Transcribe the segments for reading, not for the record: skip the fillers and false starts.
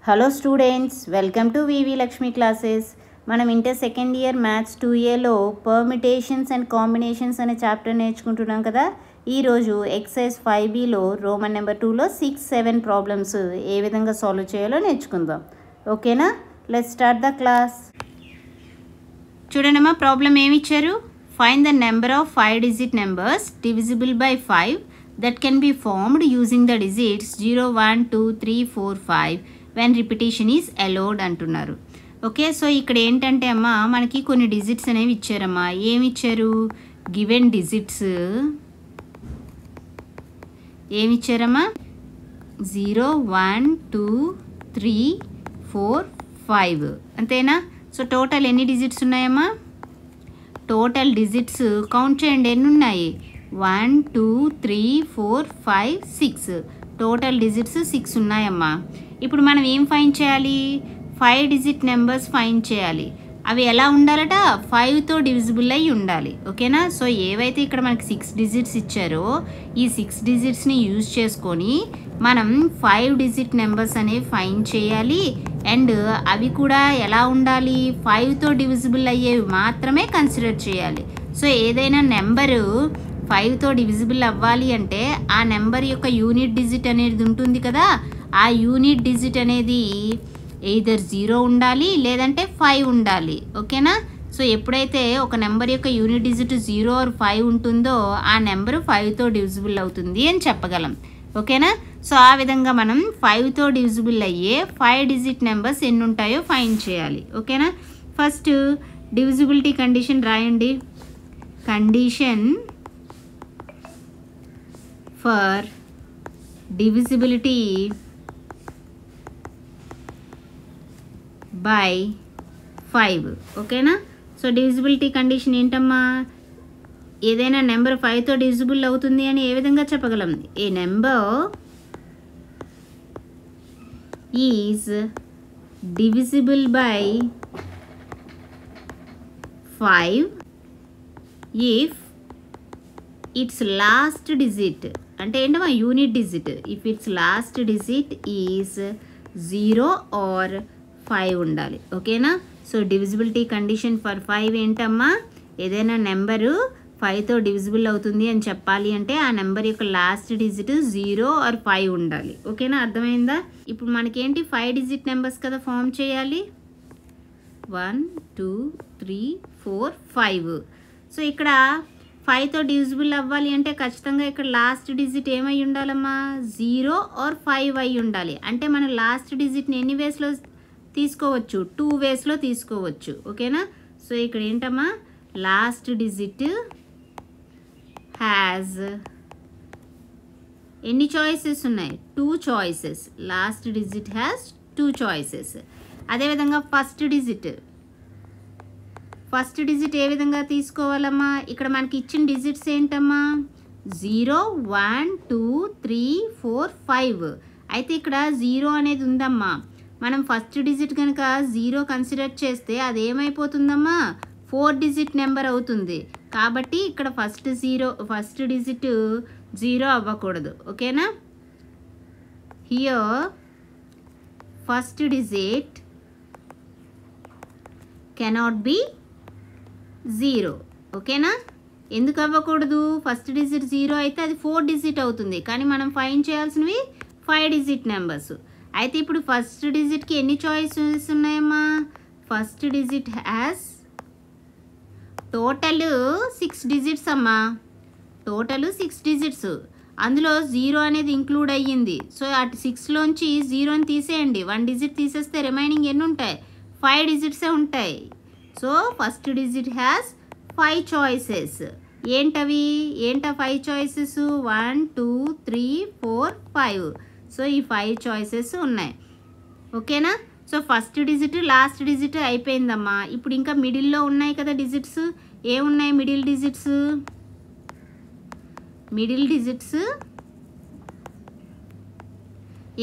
Hello students, welcome to VV Lakshmi classes. మనం inter second year maths 2Aలో permutations and combinations అనే chapter నేర్చుకుంటున్నాం కదా. ఈరోజు ఎక్సర్సైజ్ 5Bలో రోమన్ నెంబర్ 2లో 6-7 ప్రాబ్లమ్స్ ఏ విధంగా సాల్వ్ చేయాలో నేర్చుకుందాం. ఓకేనా? Let's start the class. చూడండి అమ్మా, ప్రాబ్లం ఏమి ఇచ్చారు? Find the number of 5-digit numbers divisible by 5 that can be formed using the digits 0, 1, 2, 3, 4, 5 when repetition is allowed అంటున్నారు. ఓకే, సో ఇక్కడ ఏంటంటే అమ్మా, మనకి కొన్ని డిజిట్స్ అనేవి ఇచ్చారమ్మా. ఏమి ఇచ్చారు? గివెన్ డిజిట్స్ ఏమి ఇచ్చారమ్మా? 0, 1, 2, 3, 4, 5 అంతేనా? సో టోటల్ ఎన్ని డిజిట్స్ ఉన్నాయమ్మా? టోటల్ డిజిట్స్ కౌంట్ చేయండి, ఎన్ని ఉన్నాయి? 1, 2, 3, 4, 5, 6. టోటల్ డిజిట్స్ 6 ఉన్నాయమ్మా. ఇప్పుడు మనం ఏం ఫైండ్ చేయాలి? 5-digit నెంబర్స్ ఫైండ్ చేయాలి. అవి ఎలా ఉండాలట? 5తో డివిజిబుల్ అయ్యి ఉండాలి. ఓకేనా? సో ఏవైతే ఇక్కడ మనకి 6 digits ఇచ్చారో ఈ 6 digitsని యూజ్ చేసుకొని మనం 5-digit నెంబర్స్ అనేవి ఫైండ్ చేయాలి. అండ్ అవి కూడా ఎలా ఉండాలి? 5తో డివిజిబుల్ అయ్యేవి మాత్రమే కన్సిడర్ చేయాలి. సో ఏదైనా నెంబరు 5తో డివిజిబుల్ అవ్వాలి అంటే ఆ నెంబర్ యొక్క యూనిట్ డిజిట్ అనేది ఉంటుంది కదా, ఆ యూనిట్ డిజిట్ అనేది ఎయిదర్ 0 ఉండాలి లేదంటే 5 ఉండాలి. ఓకేనా? సో ఎప్పుడైతే ఒక నెంబర్ యొక్క యూనిట్ డిజిట్ 0 ఆర్ 5 ఉంటుందో ఆ నెంబరు 5తో డివిజిబుల్ అవుతుంది అని చెప్పగలం. ఓకేనా? సో ఆ విధంగా మనం 5తో డివిజిబుల్ అయ్యే 5-digit నెంబర్స్ ఎన్ని ఉంటాయో ఫైండ్ చేయాలి. ఓకేనా? ఫస్ట్ డివిజిబిలిటీ కండిషన్ రాయండి. Condition for divisibility by 5. ఓకేనా? సో డివిజిబిలిటీ కండిషన్ ఏంటమ్మా? ఏదైనా నెంబర్ 5తో డివిజిబుల్ అవుతుంది అని ఏ విధంగా చెప్పగలం? A number is divisible by 5 if its last digit అంటే ఏంటమ్మా? Unit digit. If its last digit is 0 or 5 ఉండాలి. ఓకేనా? సో డివిజిబిలిటీ కండిషన్ ఫర్ 5 ఏంటమ్మా? ఏదైనా నెంబరు 5తో డివిజిబుల్ అవుతుంది అని చెప్పాలి అంటే ఆ నెంబర్ యొక్క లాస్ట్ డిజిట్ 0 ఆర్ 5 ఉండాలి. ఓకేనా? అర్థమైందా? ఇప్పుడు మనకేంటి 5-digit నెంబర్స్ కదా ఫామ్ చేయాలి. 1, 2, 3, 4, 5. సో ఇక్కడ 5తో డివిజిబుల్ అవ్వాలి అంటే ఖచ్చితంగా ఇక్కడ లాస్ట్ డిజిట్ ఏమై ఉండాలమ్మా? 0 ఆర్ 5 అయి ఉండాలి. అంటే మనం లాస్ట్ డిజిట్ని ఎన్ని వేస్లో తీసుకోవచ్చు? 2 వేస్లో తీసుకోవచ్చు. ఓకేనా? సో ఇక్కడ ఏంటమ్మా? లాస్ట్ డిజిట్ హ్యాజ్ ఎన్ని చాయిసెస్ ఉన్నాయి? 2 choices. Last digit has 2 choices. అదేవిధంగా ఫస్ట్ డిజిట్ ఏ విధంగా తీసుకోవాలమ్మా? ఇక్కడ మనకి ఇచ్చిన డిజిట్స్ ఏంటమ్మా? 0, 1, 2, 3, 4, 5. అయితే ఇక్కడ 0 అనేది ఉందమ్మా. మనం ఫస్ట్ డిజిట్ కనుక 0 కన్సిడర్ చేస్తే అది ఏమైపోతుందమ్మా? 4-digit నెంబర్ అవుతుంది. కాబట్టి ఇక్కడ ఫస్ట్ డిజిట్ 0 అవ్వకూడదు. ఓకేనా? Here first digit cannot be 0. ఓకేనా? ఎందుకు అవ్వకూడదు? ఫస్ట్ డిజిట్ 0 అయితే అది 4-digit అవుతుంది. కానీ మనం ఫైండ్ చేయాల్సినవి 5-digit నెంబర్స్. అయితే ఇప్పుడు ఫస్ట్ డిజిట్కి ఎన్ని చాయిసెస్ ఉన్నాయమ్మా? First digit has total 6 digits అమ్మా. Total 6 digits. అందులో 0 అనేది ఇంక్లూడ్ అయ్యింది. సో అటు 6లోంచి 0ని తీసేయండి. 1 digit తీసేస్తే రిమైనింగ్ ఎన్ని ఉంటాయి? 5 digits ఉంటాయి. So first digit has 5 choices. ఏంటవి? 5 చాయిసెస్? 1, 2, 3, 4, 5. సో ఈ 5 చాయిసెస్ ఉన్నాయి. ఓకేనా? So first digit last digit అయిపోయిందమ్మా. ఇప్పుడు ఇంకా మిడిల్లో ఉన్నాయి కదా డిజిట్స్. ఏమున్నాయి మిడిల్ డిజిట్స్?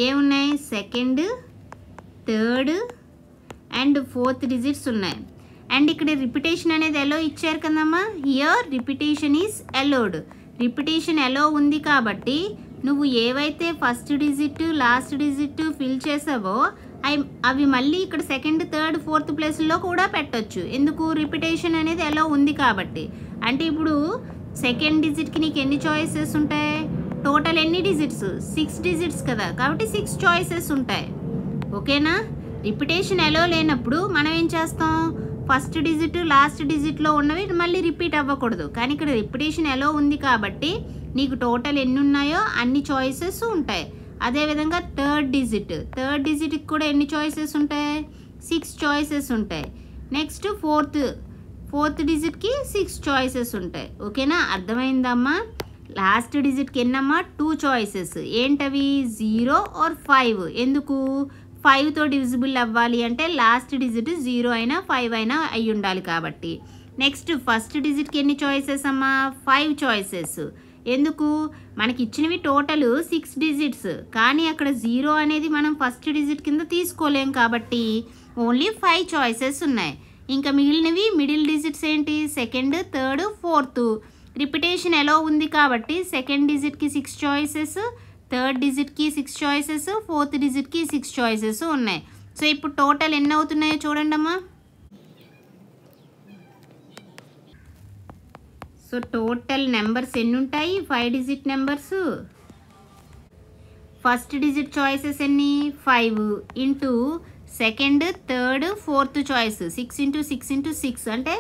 ఏమున్నాయి? Second, third and 4th digits ఉన్నాయి. అండ్ ఇక్కడ రిపిటేషన్ అనేది ఎలో ఇచ్చారు కదమ్మా. Here repetition is allowed. Repetition allow ఉంది కాబట్టి నువ్వు ఏవైతే first digit last digit fill చేసావో అవి మళ్ళీ ఇక్కడ సెకండ్ థర్డ్ ఫోర్త్ ప్లేస్లో కూడా పెట్టొచ్చు. ఎందుకు? రిపిటేషన్ అనేది ఎలా ఉంది కాబట్టి. అంటే ఇప్పుడు సెకండ్ డిజిట్కి నీకు ఎన్ని చాయిసెస్ ఉంటాయి? టోటల్ ఎన్ని డిజిట్స్? 6 డిజిట్స్ కదా, కాబట్టి 6 చాయిసెస్ ఉంటాయి. ఓకేనా? రిపిటేషన్ ఎలా లేనప్పుడు మనం ఏం చేస్తాం? ఫస్ట్ డిజిట్ లాస్ట్ డిజిట్లో ఉన్నవి మళ్ళీ రిపీట్ అవ్వకూడదు. కానీ ఇక్కడ రిపిటేషన్ ఎలా ఉంది కాబట్టి నీకు టోటల్ ఎన్ని ఉన్నాయో అన్ని చాయిసెస్ ఉంటాయి. అదేవిధంగా థర్డ్ డిజిట్కి కూడా ఎన్ని చాయిసెస్ ఉంటాయి? 6 చాయిసెస్ ఉంటాయి. నెక్స్ట్ ఫోర్త్ డిజిట్కి 6 చాయిసెస్ ఉంటాయి. ఓకేనా? అర్థమైందమ్మా? లాస్ట్ డిజిట్కి ఎన్నమ్మా? 2 చాయిసెస్. ఏంటవి? 0 or 5. ఎందుకు? 5తో డివిజిబుల్ అవ్వాలి అంటే లాస్ట్ డిజిట్ 0 అయినా 5 అయినా అయి ఉండాలి కాబట్టి. నెక్స్ట్ ఫస్ట్ డిజిట్కి ఎన్ని చాయిసెస్ అమ్మా? 5 చాయిసెస్. ఎందుకు? మనకి ఇచ్చినవి టోటల్ 6 డిజిట్స్, కానీ అక్కడ 0 అనేది మనం ఫస్ట్ డిజిట్ కింద తీసుకోలేం కాబట్టి ఓన్లీ 5 చాయిసెస్ ఉన్నాయి. ఇంకా మిగిలినవి మిడిల్ డిజిట్స్ ఏంటి? Second, third, fourth. రిపిటేషన్ ఎలా ఉంది కాబట్టి సెకండ్ డిజిట్కి 6 చాయిసెస్, థర్డ్ డిజిట్కి 6 చాయిసెస్, ఫోర్త్ డిజిట్కి 6 చాయిసెస్ ఉన్నాయి. సో ఇప్పుడు టోటల్ ఎన్ని అవుతున్నాయో చూడండి అమ్మా. సో టోటల్ నెంబర్స్ ఎన్ని ఉంటాయి? 5 digit numbers. First digit choices ఎన్ని? 5 into second, third, fourth choice 6 × 6 × 6 అంటే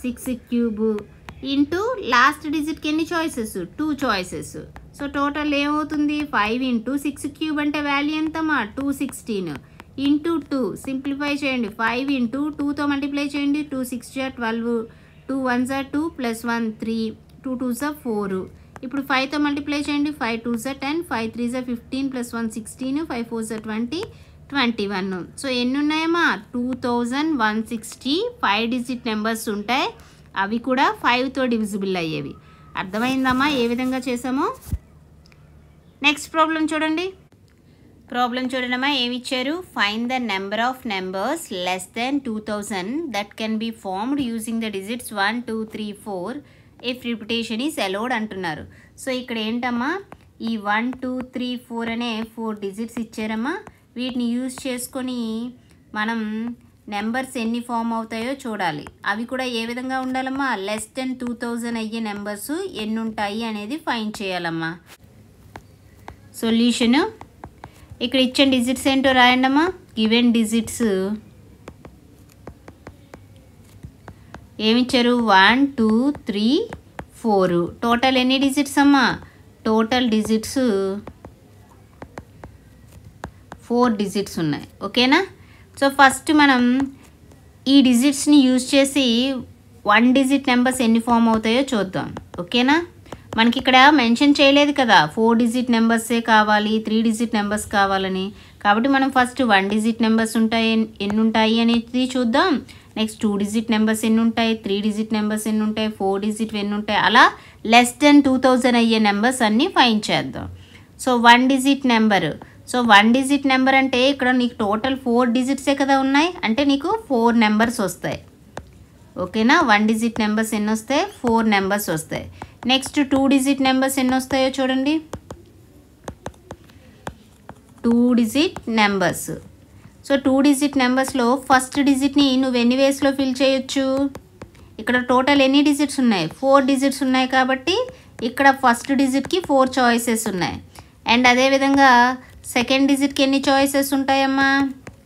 6 క్యూబ్ ఇంటూ లాస్ట్ డిజిట్కి ఎన్ని చాయిసెస్? 2 చాయిసెస్. సో టోటల్ ఏమవుతుంది? 5 × 6 క్యూబ్ అంటే వాల్యూ ఎంతమ్మా? 216 ఇంటూ 2 సింప్లిఫై చేయండి. 5 ఇంటూ 2తో మల్టిప్లై చేయండి. 2 6 12, 2 1 2 + 1 3, 2 2 4. ఇప్పుడు 5తో మల్టిప్లై చేయండి. 5 2 10, 5 3 15 + 1 16, 5 4 20, 21. సో ఎన్ని ఉన్నాయమ్మా? 2160 5 డిజిట్ నెంబర్స్ ఉంటాయి. అవి కూడా 5తో డివిజిబుల్ అయ్యేవి. అర్థమైందమ్మా ఏ విధంగా చేసామో? నెక్స్ట్ ప్రాబ్లం చూడండి. ప్రాబ్లం చూడడమా ఏమి ఇచ్చారు? Find the number of numbers less than 2000 that can be formed using the digits 1 2 3 4 if repetition is allowed అంటున్నారు. సో ఇక్కడ ఏంటమ్మా? ఈ 1 2 3 4 అనే 4 డిజిట్స్ ఇచ్చారమ్మా. వీటిని యూజ్ చేసుకొని మనం నెంబర్స్ ఎన్ని ఫామ్ అవుతాయో చూడాలి. అవి కూడా ఏ విధంగా ఉండాలమ్మా? లెస్ దెన్ 2000 అయ్యే నెంబర్స్ ఎన్ని ఉంటాయి అనేది ఫైండ్ చేయాలమ్మా. సొల్యూషను ఇక్కడ ఇచ్చిన డిజిట్స్ ఏంటో రాయండమ్మా. గివెన్ డిజిట్స్ ఏమిచ్చారు? 1 2 3 4. టోటల్ ఎన్ని డిజిట్స్ అమ్మా? టోటల్ డిజిట్స్ 4 డిజిట్స్ ఉన్నాయి. ఓకేనా? సో ఫస్ట్ మనం ఈ డిజిట్స్ని యూజ్ చేసి 1 డిజిట్ నెంబర్స్ ఎన్ని ఫామ్ అవుతాయో చూద్దాం. ఓకేనా? మనకి ఇక్కడ మెన్షన్ చేయలేదు కదా 4 డిజిట్ నెంబర్సే కావాలి, 3 డిజిట్ నెంబర్స్ కావాలని. కాబట్టి మనం ఫస్ట్ 1 డిజిట్ నెంబర్స్ ఎన్ని ఉంటాయి అనేది చూద్దాం. నెక్స్ట్ 2 డిజిట్ నెంబర్స్ ఎన్ని ఉంటాయి, 3 డిజిట్ నెంబర్స్ ఎన్ని ఉంటాయి, 4 డిజిట్ ఎన్ని ఉంటాయి, అలా లెస్ దెన్ 2000 అయ్యే నెంబర్స్ అన్నీ ఫైండ్ చేద్దాం. So 1 digit number. So 1 digit number అంటే ఇక్కడ నీకు టోటల్ 4 డిజిట్సే కదా ఉన్నాయి, అంటే నీకు 4 నెంబర్స్ వస్తాయి. ఓకేనా? 1 డిజిట్ నెంబర్స్ ఎన్ని వస్తాయి? 4 నెంబర్స్ వస్తాయి. నెక్స్ట్ 2 డిజిట్ నెంబర్స్ ఎన్ని వస్తాయో చూడండి. 2 డిజిట్ నెంబర్స్. సో 2 డిజిట్ నెంబర్స్లో ఫస్ట్ డిజిట్ని నువ్వు ఎన్ని వేస్లో ఫిల్ చేయొచ్చు? ఇక్కడ టోటల్ ఎన్ని డిజిట్స్ ఉన్నాయి? 4 డిజిట్స్ ఉన్నాయి కాబట్టి ఇక్కడ ఫస్ట్ డిజిట్కి 4 చాయిసెస్ ఉన్నాయి. అండ్ అదేవిధంగా సెకండ్ డిజిట్కి ఎన్ని చాయిసెస్ ఉంటాయమ్మా?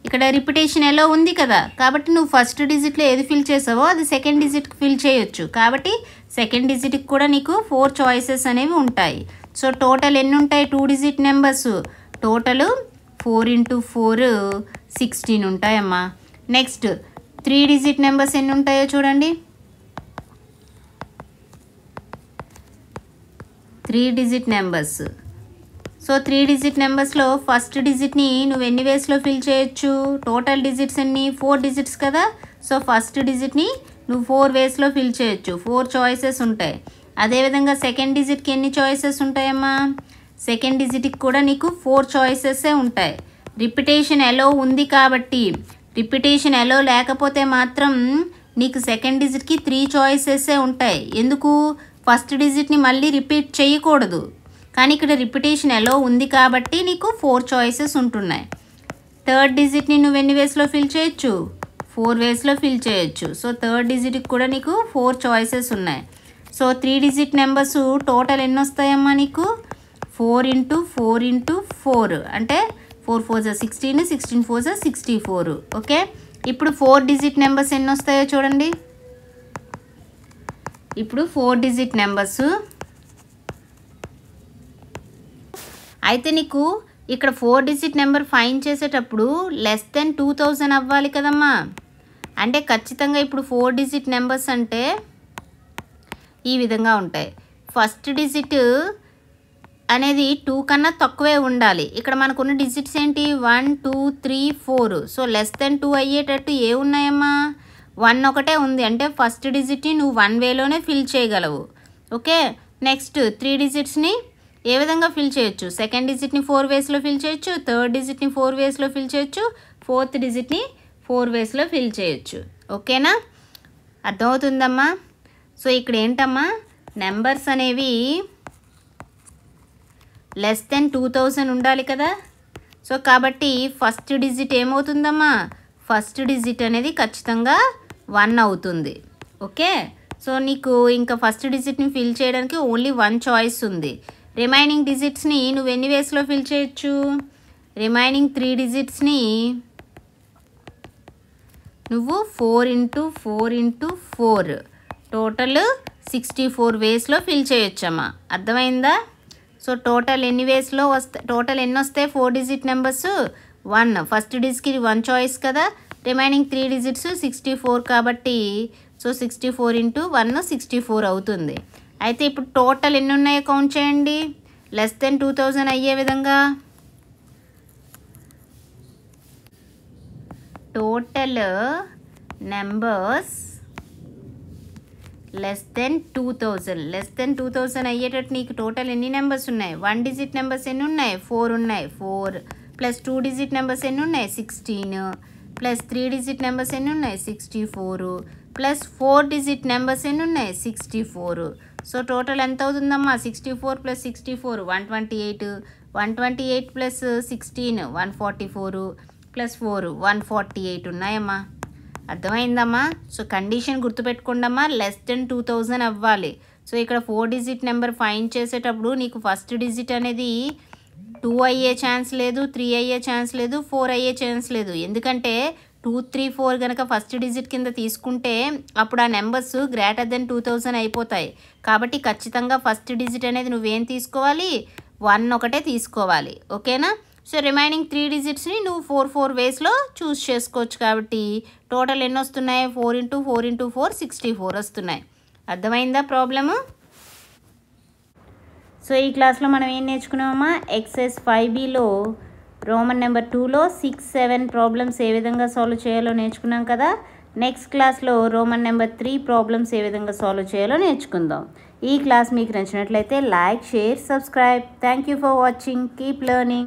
ఇక్కడ రిపిటేషన్ ఎలా ఉంది కదా, కాబట్టి నువ్వు ఫస్ట్ డిజిట్లో ఏది ఫిల్ చేసావో అది సెకండ్ డిజిట్కి ఫిల్ చేయొచ్చు. కాబట్టి సెకండ్ డిజిట్కి కూడా నీకు 4 చాయిసెస్ అనేవి ఉంటాయి. సో టోటల్ ఎన్ని ఉంటాయి 2 డిజిట్ నెంబర్స్? టోటల్ 4 × 4 16 ఉంటాయమ్మా. నెక్స్ట్ 3 డిజిట్ నెంబర్స్ ఎన్ని ఉంటాయో చూడండి. 3 డిజిట్ నెంబర్స్. సో 3 డిజిట్ నెంబర్స్లో ఫస్ట్ డిజిట్ని నువ్వు ఎన్ని వేస్లో ఫిల్ చేయొచ్చు? టోటల్ డిజిట్స్ ఎన్ని? 4 డిజిట్స్ కదా. సో ఫస్ట్ డిజిట్ని నువ్వు 4 వేస్లో ఫిల్ చేయొచ్చు. 4 చాయిసెస్ ఉంటాయి. అదేవిధంగా సెకండ్ డిజిట్కి ఎన్ని చాయిసెస్ ఉంటాయమ్మా? సెకండ్ డిజిట్కి కూడా నీకు 4 చాయిసెస్సే ఉంటాయి. రిపిటేషన్ ఎలో ఉంది కాబట్టి, రిపిటేషన్ ఎలో లేకపోతే మాత్రం నీకు సెకండ్ డిజిట్కి 3 చాయిసెస్సే ఉంటాయి. ఎందుకు? ఫస్ట్ డిజిట్ని మళ్ళీ రిపీట్ చేయకూడదు. కానీ ఇక్కడ రిపిటేషన్ ఎలో ఉంది కాబట్టి నీకు 4 చాయిసెస్ ఉంటున్నాయి. థర్డ్ డిజిట్ని నువ్వు ఎన్ని వేస్లో ఫిల్ చేయొచ్చు? 4 వేస్లో ఫిల్ చేయొచ్చు. సో థర్డ్ డిజిట్కి కూడా నీకు 4 చాయిసెస్ ఉన్నాయి. సో 3 డిజిట్ నెంబర్స్ టోటల్ ఎన్ని వస్తాయమ్మా నీకు? 4 × 4 × 4 అంటే 4 4 16, 16 4 64. ఓకే, ఇప్పుడు 4 డిజిట్ నెంబర్స్ ఎన్ని వస్తాయో చూడండి. ఇప్పుడు 4 డిజిట్ నెంబర్స్ అయితే నీకు ఇక్కడ 4 డిజిట్ నెంబర్ ఫైండ్ చేసేటప్పుడు లెస్ దెన్ 2000 అవ్వాలి కదమ్మా. అంటే ఖచ్చితంగా ఇప్పుడు 4 డిజిట్ నెంబర్స్ అంటే ఈ విధంగా ఉంటాయి. ఫస్ట్ డిజిట్ అనేది 2 కన్నా తక్కువే ఉండాలి. ఇక్కడ మనకున్న డిజిట్స్ ఏంటి? 1 2 3 4. సో లెస్ దెన్ 2 అయ్యేటట్టు ఏ ఉన్నాయమ్మా? 1 ఒకటే ఉంది. అంటే ఫస్ట్ డిజిట్ని నువ్వు 1 వేలోనే ఫిల్ చేయగలవు. ఓకే, నెక్స్ట్ 3 డిజిట్స్ని ఏ విధంగా ఫిల్ చేయొచ్చు? సెకండ్ డిజిట్ని 4 వేస్లో ఫిల్ చేయొచ్చు, థర్డ్ డిజిట్ని 4 వేస్లో ఫిల్ చేయొచ్చు, ఫోర్త్ డిజిట్ని 4 వేస్లో ఫిల్ చేయొచ్చు. ఓకేనా, అర్థమవుతుందమ్మా? సో ఇక్కడ ఏంటమ్మా, నెంబర్స్ అనేవి లెస్ దెన్ 2000 ఉండాలి కదా. సో కాబట్టి ఫస్ట్ డిజిట్ ఏమవుతుందమ్మా? ఫస్ట్ డిజిట్ అనేది ఖచ్చితంగా 1 అవుతుంది. ఓకే, సో నీకు ఇంకా ఫస్ట్ డిజిట్ని ఫిల్ చేయడానికి ఓన్లీ 1 చాయిస్ ఉంది. రిమైనింగ్ డిజిట్స్ని నువ్వు ఎన్ని వేస్లో ఫిల్ చేయొచ్చు? రిమైనింగ్ 3 డిజిట్స్ని నువ్వు 4 × 4 × 4 టోటల్ 64 వేస్లో ఫిల్ చేయొచ్చమ్మా. అర్థమైందా? సో టోటల్ ఎన్ని వేస్లో వస్తాయి? టోటల్ ఎన్ని వస్తాయి 4 డిజిట్ నెంబర్స్? 1. ఫస్ట్ డిజిట్కి 1 చాయిస్ కదా. రిమైనింగ్ 3 డిజిట్స్ 64 కాబట్టి సో 64 × 1 64 అవుతుంది. అయితే ఇప్పుడు టోటల్ ఎన్ని ఉన్నాయో కౌంట్ చేయండి. లెస్ దెన్ 2000 అయ్యే విధంగా total numbers less than 2000. Less than 2000 అయ్యేటట్టు నీకు టోటల్ ఎన్ని నెంబర్స్ ఉన్నాయి? 1 డిజిట్ నెంబర్స్ ఎన్ని ఉన్నాయి? 4 ఉన్నాయి. 4 ప్లస్ 2 డిజిట్ నెంబర్స్ ఎన్ని ఉన్నాయి? 16 ప్లస్ 3 డిజిట్ నెంబర్స్ ఎన్ని ఉన్నాయి? 64 ప్లస్ 4 డిజిట్ నెంబర్స్ ఎన్ని ఉన్నాయి? 64. సో టోటల్ ఎంత అవుతుందమ్మా? 64 ప్లస్ 64 128. 128 ప్లస్ 16 144 ప్లస్ 4 148 ఉన్నాయమ్మా. అర్థమైందమ్మా? సో కండిషన్ గుర్తుపెట్టుకోండమ్మా, లెస్ దెన్ 2000 అవ్వాలి. సో ఇక్కడ 4 డిజిట్ నెంబర్ ఫైండ్ చేసేటప్పుడు నీకు ఫస్ట్ డిజిట్ అనేది 2 అయ్యే ఛాన్స్ లేదు, 3 అయ్యే ఛాన్స్ లేదు, 4 అయ్యే ఛాన్స్ లేదు. ఎందుకంటే 2 3 4 కనుక ఫస్ట్ డిజిట్ కింద తీసుకుంటే అప్పుడు ఆ నెంబర్స్ గ్రేటర్ దెన్ 2000 అయిపోతాయి. కాబట్టి ఖచ్చితంగా ఫస్ట్ డిజిట్ అనేది నువ్వేం తీసుకోవాలి? 1 ఒకటే తీసుకోవాలి. ఓకేనా? సో రిమైనింగ్ 3 డిజిట్స్ని నువ్వు 4 4 వేస్లో చూస్ చేసుకోవచ్చు. కాబట్టి టోటల్ ఎన్ని వస్తున్నాయి? 4 × 4 × 4 64 వస్తున్నాయి. అర్థమైందా ప్రాబ్లము? సో ఈ క్లాస్లో మనం ఏం నేర్చుకున్నామమ్మా? ఎక్సర్సైజ్ 5Bలో రోమన్ నెంబర్ 2లో 6 7 ప్రాబ్లమ్స్ ఏ విధంగా సాల్వ్ చేయాలో నేర్చుకున్నాం కదా. నెక్స్ట్ క్లాస్లో రోమన్ నెంబర్ 3 ప్రాబ్లమ్స్ ఏ విధంగా సాల్వ్ చేయాలో నేర్చుకుందాం. ఈ క్లాస్ మీకు నచ్చినట్లయితే like, share, subscribe. Thank you for watching. Keep learning.